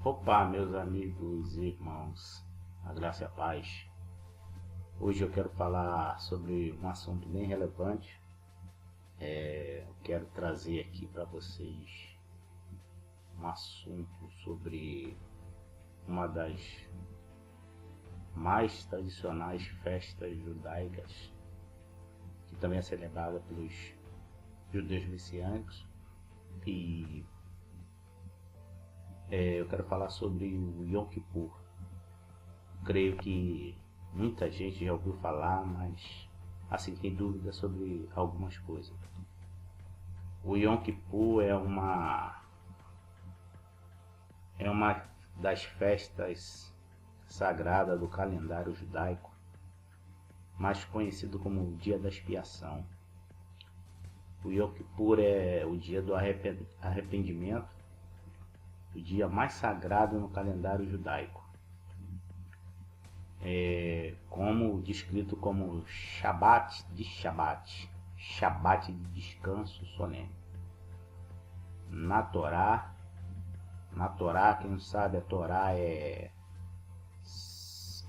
Opa, meus amigos e irmãos, a graça e a paz. Hoje eu quero falar sobre um assunto bem relevante. Eu quero trazer aqui para vocês um assunto sobre uma das mais tradicionais festas judaicas, que também é celebrada pelos judeus messiânicos. E eu quero falar sobre o Yom Kippur. Creio que muita gente já ouviu falar, mas assim tem dúvidas sobre algumas coisas. O Yom Kippur é uma das festas sagradas do calendário judaico, mais conhecido como o Dia da Expiação. O Yom Kippur é o dia do arrependimento, o dia mais sagrado no calendário judaico. Como descrito como Shabat de descanso solene. Na Torá, quem não sabe, a Torá é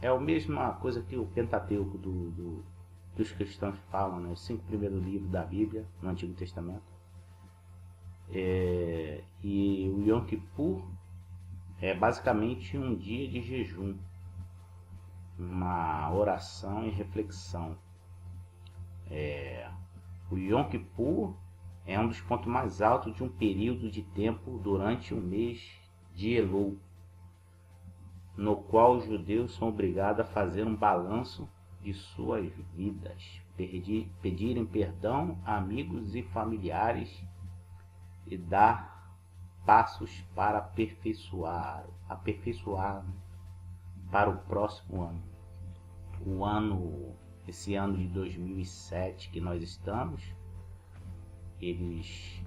a mesma coisa que o Pentateuco dos cristãos falam, né? Os 5 primeiros livros da Bíblia, no Antigo Testamento. E o Yom Kippur é basicamente um dia de jejum, uma oração e reflexão. O Yom Kippur é um dos pontos mais altos de um período de tempo durante o mês de Elul, no qual os judeus são obrigados a fazer um balanço de suas vidas, pedirem perdão a amigos e familiares e dar passos para aperfeiçoar para o próximo ano. Esse ano de 2007 que nós estamos, eles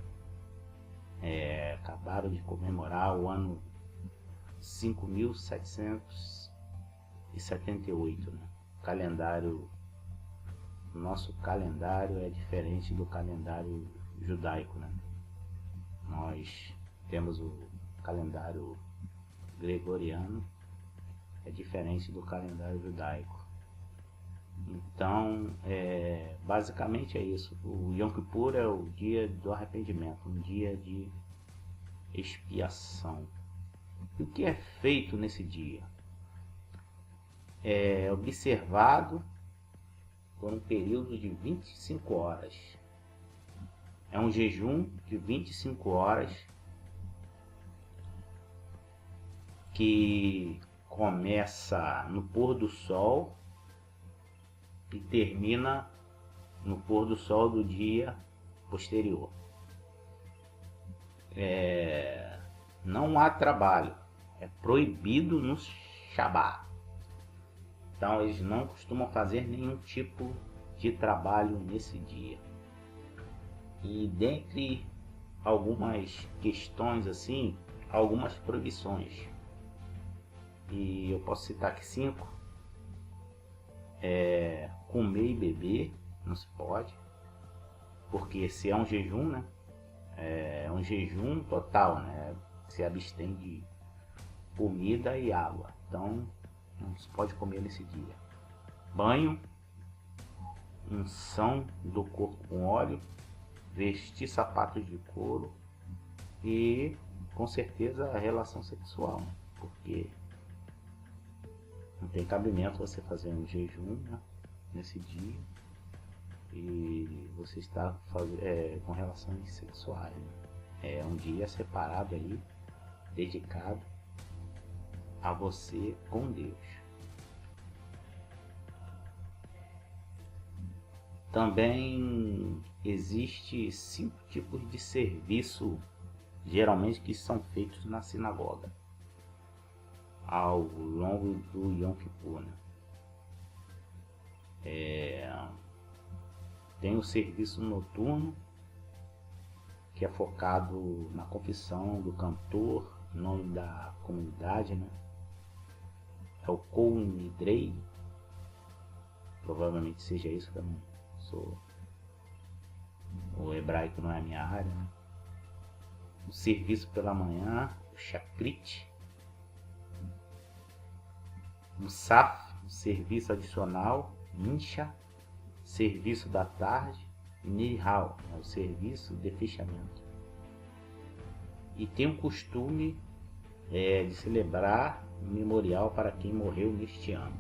acabaram de comemorar o ano 5.778, né? Nosso calendário é diferente do calendário judaico, né? Nós temos o calendário gregoriano, é diferente do calendário judaico. Então, basicamente é isso. O Yom Kippur é o dia do arrependimento, um dia de expiação. E o que é feito nesse dia? É observado por um período de 25 horas. É um jejum de 25 horas que começa no pôr do sol e termina no pôr do sol do dia posterior. Não há trabalho, é proibido no Shabat. Então eles não costumam fazer nenhum tipo de trabalho nesse dia. E dentre algumas questões assim, algumas proibições. E eu posso citar aqui 5. Comer e beber não se pode, porque se é um jejum, né? É um jejum total, né? Se abstém de comida e água, então não se pode comer nesse dia. Banho, unção do corpo com óleo, vestir sapatos de couro e com certeza a relação sexual, né? Porque não tem cabimento você fazer um jejum, né, nesse dia e você está com relações sexuais, né? É um dia separado aí, dedicado a você com Deus. Também existe 5 tipos de serviço, geralmente que são feitos na sinagoga ao longo do Yom Kippur, né? Tem o serviço noturno, que é focado na confissão do cantor, em nome da comunidade, né? É o Kol Nidrei, provavelmente seja isso, que eu não sou, o hebraico não é a minha área, né? O serviço pela manhã, o Shakrit, Musaf, serviço adicional. Insha, serviço da tarde. Nihal, o serviço de fechamento. E tem um costume de celebrar um memorial para quem morreu neste ano.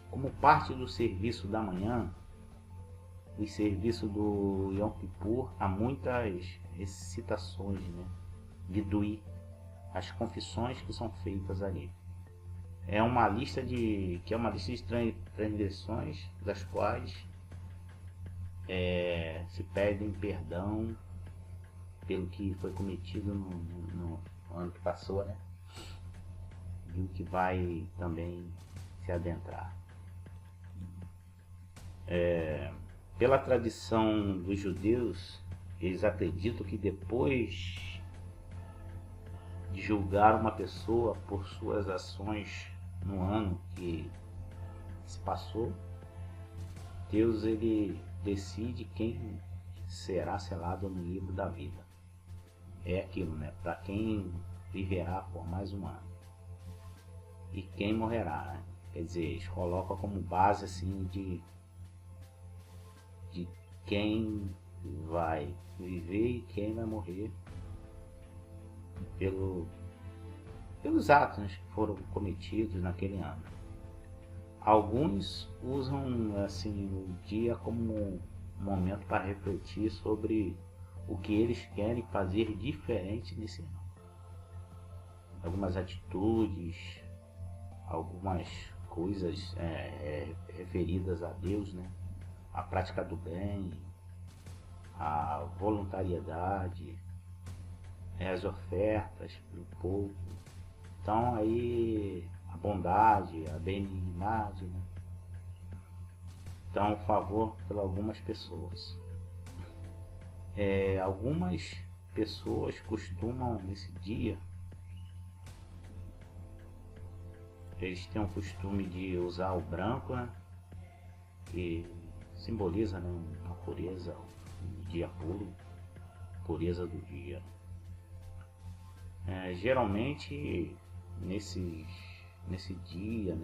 Como parte do serviço da manhã, o serviço do Yom Kippur, há muitas recitações, Vidui, as confissões que são feitas ali. É uma lista de transgressões das quais se pedem perdão pelo que foi cometido no ano que passou, e o que vai também se adentrar. Pela tradição dos judeus, eles acreditam que depois de julgar uma pessoa por suas ações no ano que se passou, Deus ele decide quem será selado no livro da vida. É aquilo, para quem viverá por mais um ano e quem morrerá, Quer dizer, eles colocam como base assim de quem vai viver e quem vai morrer pelos atos que foram cometidos naquele ano. Alguns usam assim o dia como um momento para refletir sobre o que eles querem fazer diferente nesse ano. Algumas atitudes, algumas coisas referidas a Deus, a prática do bem, a voluntariedade, as ofertas para o povo. Então aí a bondade, a benignidade, Então o favor por algumas pessoas. Algumas pessoas costumam nesse dia, eles têm o costume de usar o branco, que simboliza uma pureza, um dia puro, pureza do dia. Geralmente nesse dia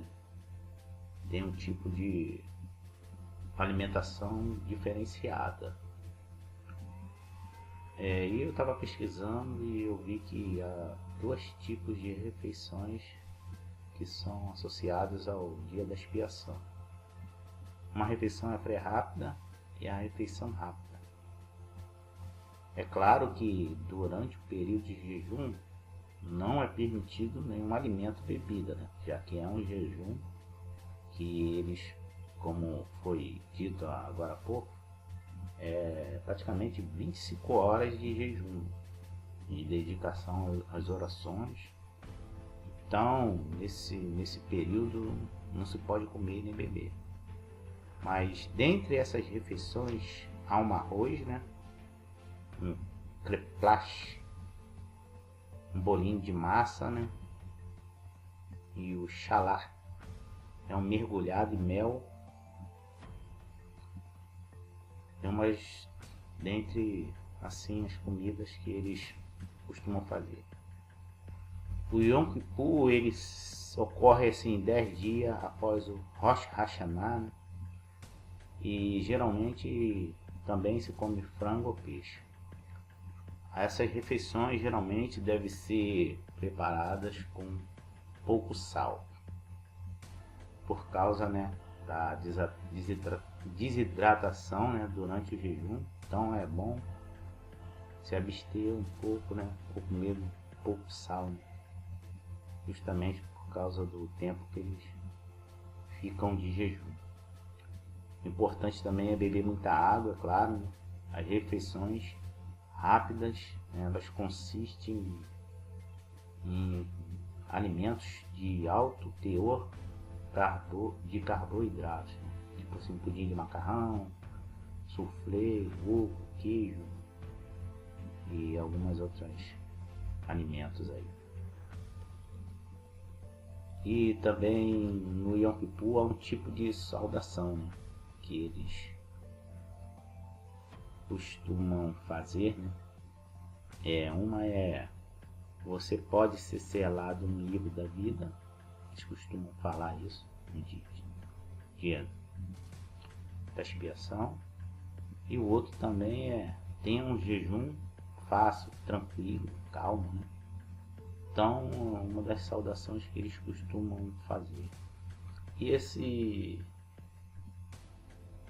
tem um tipo de alimentação diferenciada. E eu estava pesquisando e eu vi que há dois tipos de refeições que são associadas ao dia da expiação. Uma refeição é pré-rápida e a refeição rápida. É claro que durante o período de jejum não é permitido nenhum alimento ou bebida, já que é um jejum que eles, como foi dito agora há pouco, é praticamente 25 horas de jejum, de dedicação às orações. Então, nesse período não se pode comer nem beber. Mas dentre essas refeições há um arroz, um kreplach, um bolinho de massa, e o challah é um mergulhado em mel. É umas dentre assim as comidas que eles costumam fazer. O Yom Kippur ele ocorre assim 10 dias após o Rosh Hashanah, e geralmente também se come frango ou peixe. Essas refeições geralmente devem ser preparadas com pouco sal, por causa da desidratação durante o jejum. Então é bom se abster um pouco, ou comer um pouco de sal, justamente por causa do tempo que eles ficam de jejum. O importante também é beber muita água, é claro. As refeições rápidas, elas consistem em alimentos de alto teor de carboidratos, tipo assim, pudim de macarrão, soufflé, ovo, queijo e algumas outras alimentos aí. E também no Yom Kippur há um tipo de saudação, que eles costumam fazer, uma é: você pode ser selado no livro da vida, Eles costumam falar isso no dia da expiação. E o outro também tem um jejum fácil, tranquilo, calmo, né? Então, uma das saudações que eles costumam fazer. E esse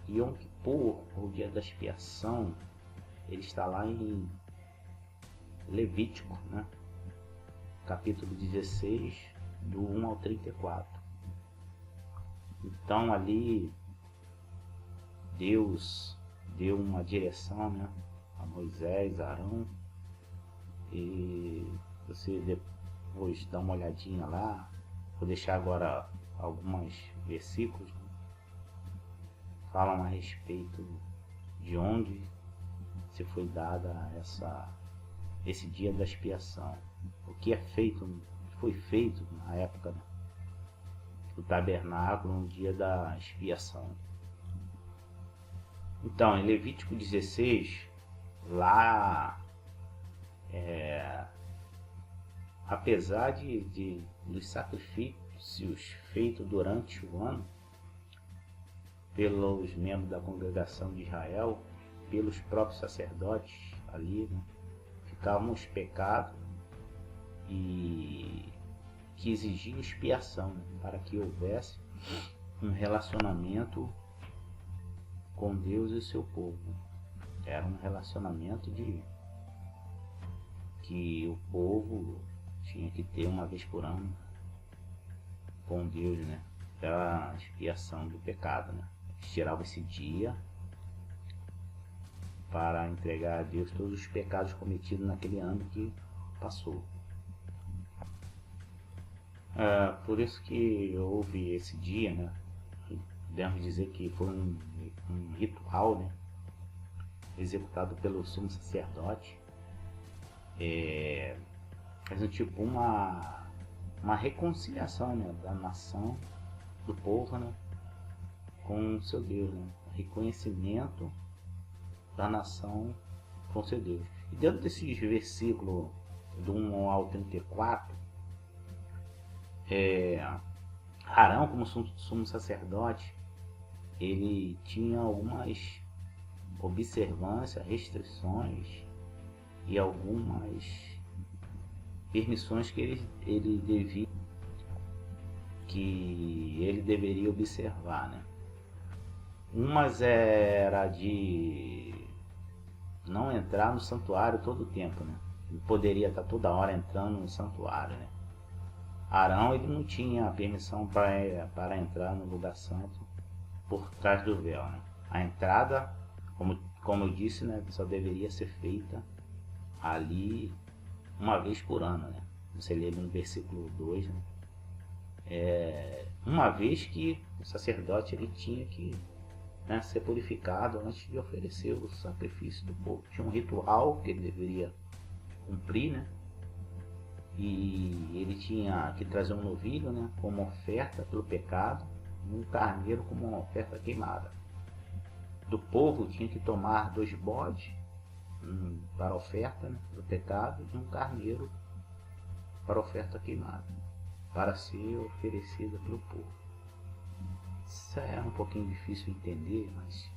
Yom Kippur, o dia da expiação, ele está lá em Levítico, né? Capítulo 16, do 1 ao 34. Então ali Deus deu uma direção, né, a Moisés, a Arão, e você depois dá uma olhadinha lá. Vou deixar agora alguns versículos, né, falam a respeito de onde se foi dada esse dia da expiação, o que foi feito na época, né, do tabernáculo, no dia da expiação. Então, em Levítico 16, lá, apesar dos sacrifícios feitos durante o ano pelos membros da congregação de Israel, pelos próprios sacerdotes ali, né, ficavam os pecados e que exigiam expiação, né, para que houvesse um relacionamento com Deus e seu povo. Era um relacionamento que o povo tinha que ter uma vez por ano com Deus, né, pela expiação do pecado, né. Eles tiravam esse dia para entregar a Deus todos os pecados cometidos naquele ano que passou. Por isso que houve esse dia, né? Podemos dizer que foi um ritual, né, executado pelo sumo sacerdote, fazendo tipo uma reconciliação, né, da nação, do povo, né, com o seu Deus, né, reconhecimento da nação com seu Deus. E dentro desses versículos do 1 ao 34, Arão, como sumo sacerdote, ele tinha algumas observâncias, restrições e algumas permissões que ele deveria observar, né? Umas era de não entrar no santuário todo o tempo, né? Ele poderia estar toda hora entrando no santuário, né? Arão, ele não tinha permissão para entrar no lugar santo por trás do véu, né? A entrada, como eu disse, né, só deveria ser feita ali uma vez por ano, né? Você lê no versículo 2, né? Uma vez que o sacerdote ele tinha que, né, ser purificado antes de oferecer o sacrifício do povo. Tinha um ritual que ele deveria cumprir, né? E ele tinha que trazer um novilho, né, como oferta pelo pecado, e um carneiro como uma oferta queimada. Do povo tinha que tomar 2 bodes para oferta, né, do pecado, e um carneiro para oferta queimada, para ser oferecida pelo povo. Isso é um pouquinho difícil de entender, mas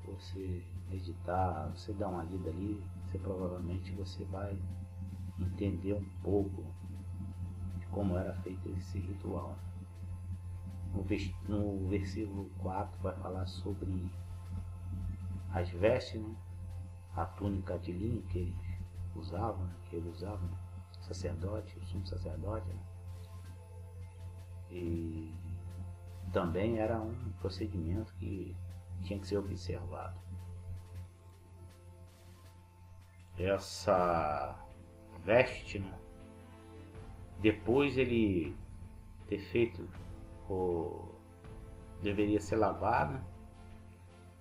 você meditar, você dá uma lida ali, provavelmente você vai entender um pouco de como era feito esse ritual. No versículo 4 vai falar sobre as vestes, né? A túnica de linho que eles usavam, o sacerdote, o sumo sacerdote, né? E também era um procedimento que tinha que ser observado. Essa veste, né, depois ele ter feito, deveria ser lavada,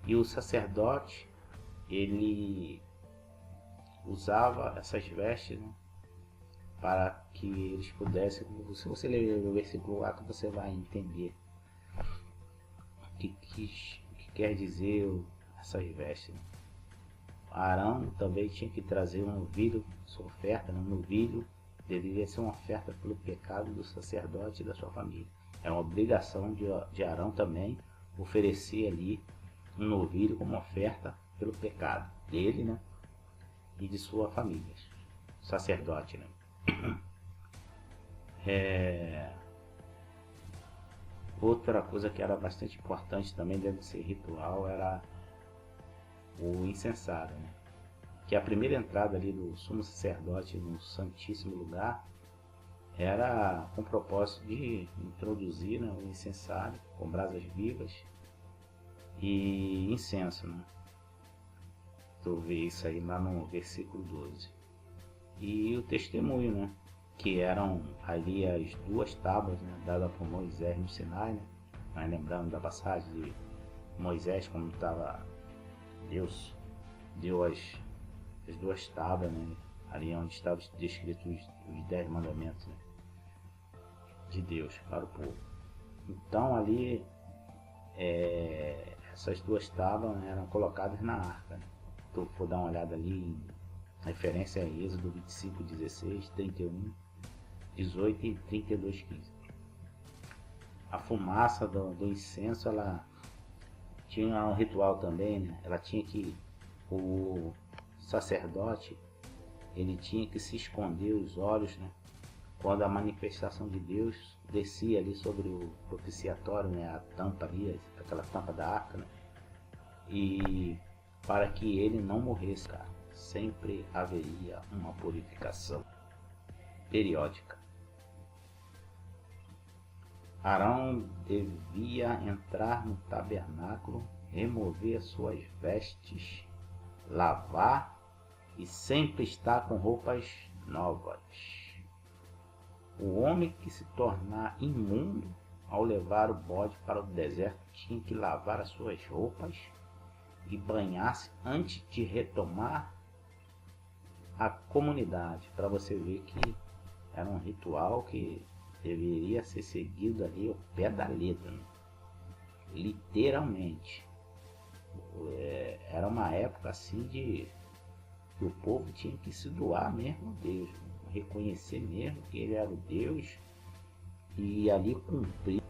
e o sacerdote ele usava essas vestes, né, para que eles pudessem, se você ler o versículo 4, você vai entender o que quer dizer essas vestes, né. Arão também tinha que trazer um novilho, sua oferta, né, um novilho deveria ser uma oferta pelo pecado do sacerdote e da sua família. Era uma obrigação de Arão também oferecer ali um novilho como oferta pelo pecado dele, né? E de sua família, sacerdote, né? Outra coisa que era bastante importante também dentro desse ritual era o incensário, né? Que a primeira entrada ali do sumo sacerdote no Santíssimo Lugar era com o propósito de introduzir, né, o incensário com brasas vivas e incenso, né? Tu vê isso aí lá no versículo 12. E o testemunho, né? Que eram ali as duas tábuas, né, dadas por Moisés no Sinai, né? Nós lembrando da passagem de Moisés, como estava Deus deu as duas tábuas, né? Ali onde estavam descritos os 10 mandamentos, né, de Deus para o povo. Então ali essas duas tábuas, né, eram colocadas na arca, né? Se tu for dar uma olhada ali em referência a Êxodo 25, 16, 31, 18 e 32, 15. A fumaça do incenso, ela tinha um ritual também, né? Ela tinha que, o sacerdote, ele tinha que se esconder os olhos, né? Quando a manifestação de Deus descia ali sobre o propiciatório, né? A tampa ali, aquela tampa da arca, né? E para que ele não morresse, cara, sempre haveria uma purificação periódica. Arão devia entrar no tabernáculo, remover suas vestes, lavar e sempre estar com roupas novas. O homem que se tornar imundo ao levar o bode para o deserto tinha que lavar as suas roupas e banhar-se antes de retomar a comunidade, para você ver que era um ritual que deveria ser seguido ali ao pé da letra, né? Literalmente. Era uma época assim de que o povo tinha que se doar mesmo a Deus, né? Reconhecer mesmo que ele era o Deus e ali cumprir.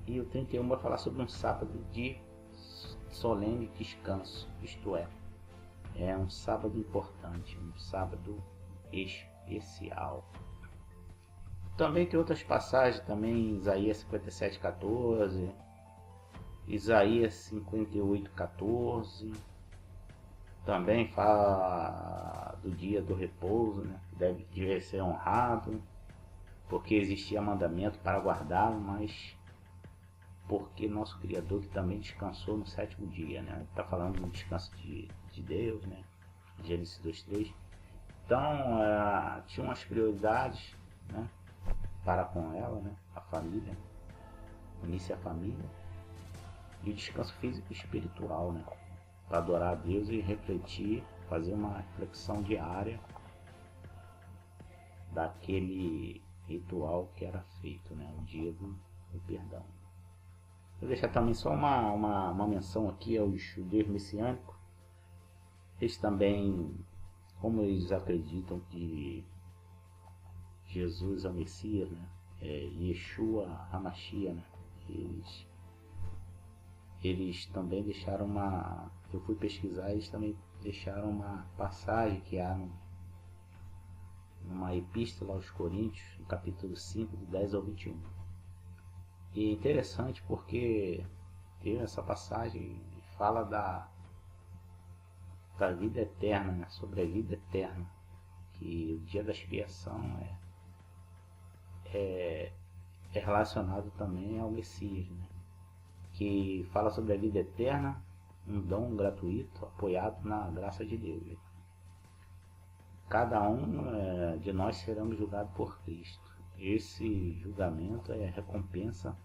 E o 31 vai falar sobre um sábado de solene descanso, isto é um sábado importante, um sábado especial. Também tem outras passagens também, Isaías 57:14, Isaías 58:14, também fala do dia do repouso, né? Deve ser honrado, porque existia mandamento para guardá-lo, mas porque nosso Criador que também descansou no sétimo dia, né? Está falando do descanso de Deus, né? Gênesis 2:3. Então, tinha umas prioridades, né, para com ela, né, a família, unir-se à família, e o descanso físico e espiritual, né, para adorar a Deus e refletir, fazer uma reflexão diária daquele ritual que era feito, né, o dia do perdão. Vou deixar também só uma menção aqui aos judeus messiânicos. Eles também, como eles acreditam que Jesus é o Messias, né? Yeshua HaMashiach, né? Eles também deixaram eu fui pesquisar, eles também deixaram uma passagem que há numa epístola aos Coríntios, no capítulo 5, do 10 ao 21. E é interessante porque tem essa passagem que fala da vida eterna, né? Sobre a vida eterna, que o dia da expiação é relacionado também ao Messias, né? Que fala sobre a vida eterna, um dom gratuito apoiado na graça de Deus. Cada um de nós seremos julgados por Cristo. Esse julgamento é recompensa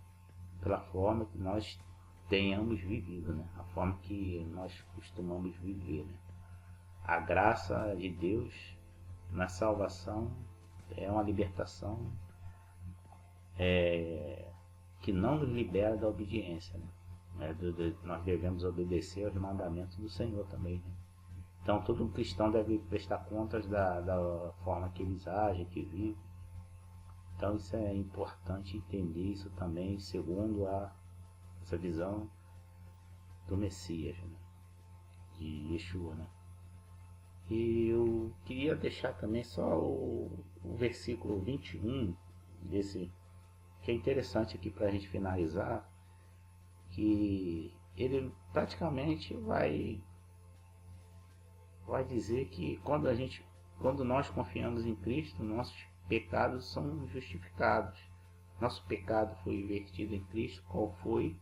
pela forma que nós tenhamos vivido, né? A forma que nós costumamos viver, né? A graça de Deus na salvação é uma libertação que não nos libera da obediência, né? Nós devemos obedecer aos mandamentos do Senhor também, né? Então todo cristão deve prestar contas da forma que eles agem, que vivem. Então isso é importante entender isso também, segundo essa visão do Messias, né? De Yeshua, né? E eu queria deixar também só o versículo 21 desse, que é interessante aqui para a gente finalizar, que ele praticamente vai dizer que quando nós confiamos em Cristo, nossos pecados são justificados. Nosso pecado foi vertido em Cristo, qual foi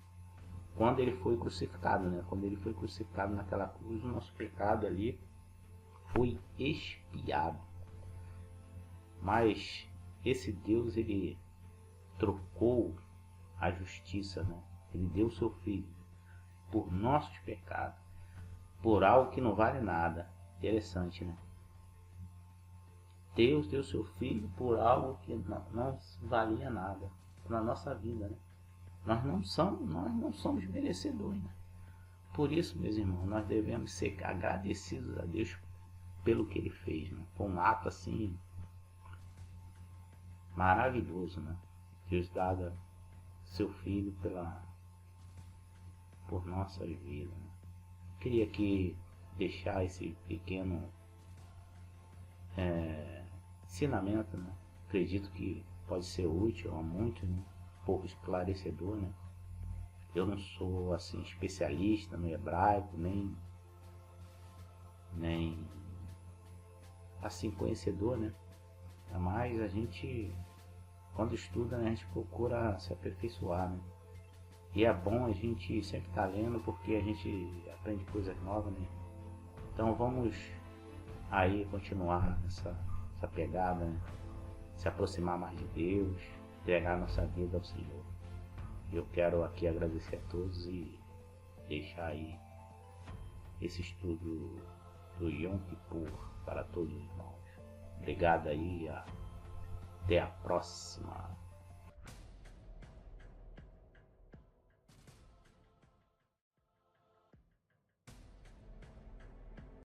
quando ele foi crucificado, né? Quando ele foi crucificado naquela cruz, o nosso pecado ali foi expiado. Mas esse Deus, ele trocou a justiça, né? Ele deu o seu filho por nossos pecados, por algo que não vale nada. Interessante, né? Deus deu seu filho por algo que não valia nada na nossa vida, né? Nós não somos merecedores, né? Por isso, meus irmãos, nós devemos ser agradecidos a Deus pelo que ele fez, né? Foi um ato assim maravilhoso, né? Deus dava seu filho por nossas vidas, né? Queria aqui deixar esse pequeno ensinamento, né? Acredito que pode ser útil a muitos, né? Um pouco esclarecedor, né? Eu não sou assim especialista no hebraico, nem assim conhecedor, né? Mas a gente, quando estuda, né, a gente procura se aperfeiçoar, né? E é bom a gente sempre estar lendo, porque a gente aprende coisas novas, né? Então vamos aí continuar essa pegada, né? Se aproximar mais de Deus, entregar nossa vida ao Senhor. Eu quero aqui agradecer a todos e deixar aí esse estudo do Yom Kippur para todos os irmãos. Obrigado aí, até a próxima.